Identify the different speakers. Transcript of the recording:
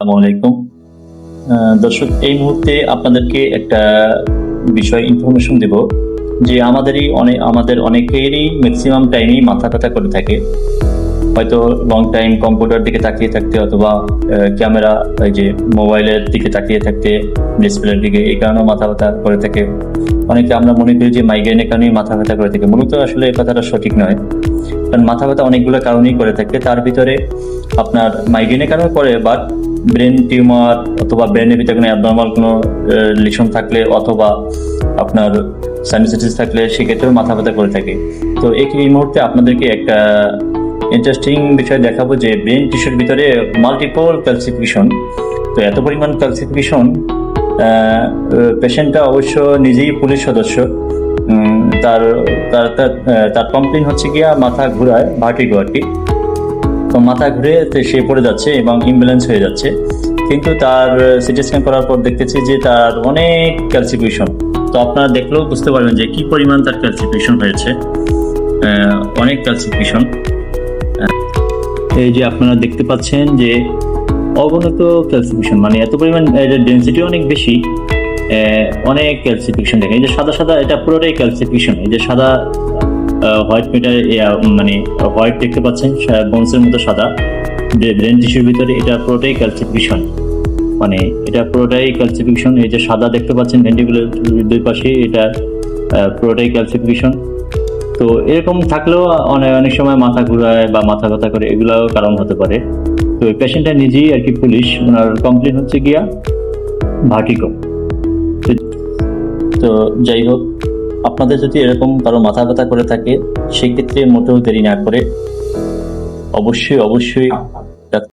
Speaker 1: আসসালামু আলাইকুম। দর্শক, এই মুহূর্তে আপনাদেরকে একটা বিষয় ইনফরমেশন দেব যে আমাদের অনেকেরই ম্যাক্সিমাম টাইমই মাথা ব্যথা করে থাকে। হয়তো লং টাইম কম্পিউটার দিকে তাকিয়ে থাকতে অথবা ক্যামেরা, এই যে মোবাইলের দিকে তাকিয়ে থাকতে, ডিসপ্লের দিকে, এই কারণেও মাথা ব্যথা করে থাকে। অনেকে আমরা মনে করি যে মাইগ্রেনের কারণেই মাথা ব্যথা করে থাকে, মূলত আসলে এই কথাটা সঠিক নয়। কারণ মাথা ব্যথা অনেকগুলো কারণেই করে থাকে, তার ভিতরে আপনার মাইগ্রেনের কারণে করে, বাট ব্রেন টিউমার অথবা ব্রেনের ভিতরে কোনো অ্যাবনর্মাল কোনো লিশন থাকলে অথবা আপনার সাইনোসাইটিস থাকলে সেক্ষেত্রেও মাথা ব্যথা করে থাকে। তো এই মুহূর্তে আপনাদেরকে একটা ইন্টারেস্টিং বিষয় দেখাবো যে ব্রেন টিস্যুর ভিতরে মাল্টিপল ক্যালসিফিকেশন। তো এত পরিমাণ ক্যালসিফিকেশন, পেশেন্টটা অবশ্য নিজেই পুলিশ সদস্য। তার তার তার তার কমপ্লেন হচ্ছে গিয়া মাথা ঘুরায়, ভার্টিগো আর কি। তো মাথা ঘুরে সে পড়ে যাচ্ছে এবং ইমব্যালেন্স হয়ে যাচ্ছে। কিন্তু তার সিটি স্ক্যান করার পর দেখতেছি যে তার অনেক ক্যালসিফিকেশন। তো আপনারা দেখলেও বুঝতে পারবেন যে কি পরিমাণ তার ক্যালসিফিকেশন হয়েছে, অনেক ক্যালসিফিকেশন। এই যে আপনারা দেখতে পাচ্ছেন যে অগণিত ক্যালসিফিকেশন, মানে এত পরিমাণ, ডেন্সিটি অনেক বেশি, অনেক ক্যালসিফিকেশন। দেখেন এই যে সাদা সাদা, এটা পুরোটাই ক্যালসিফিকেশন। এই যে সাদা হোয়াইট মেটার, মানে হোয়াইট দেখতে পাচ্ছেন, বোনসের মতো সাদা, ব্রেন টিস্যুর ভিতরে, এটা পুরোটাই ক্যালসিফিকেশন। মানে এটা পুরোটাই ক্যালসিফিকেশন। এই যে সাদা দেখতে পাচ্ছেন ভেন্টিকুলার দুই পাশে, এটা পুরোটাই ক্যালসিফিকেশন। তো এরকম থাকলেও অনেক অনেক সময় মাথা ঘুরায় বা মাথা ব্যথা করে, এগুলাও কারণ হতে পারে। তো এই পেশেন্টটা নিজেই আর কি পুলিশ, ওনার কমপ্লেন হচ্ছে গিয়া ভার্টিগো। তো যাই হোক, আপনাদের যদি এরকম কারো মাথা ব্যথা করে থাকে, সেক্ষেত্রে মোটেও দেরি না করে অবশ্যই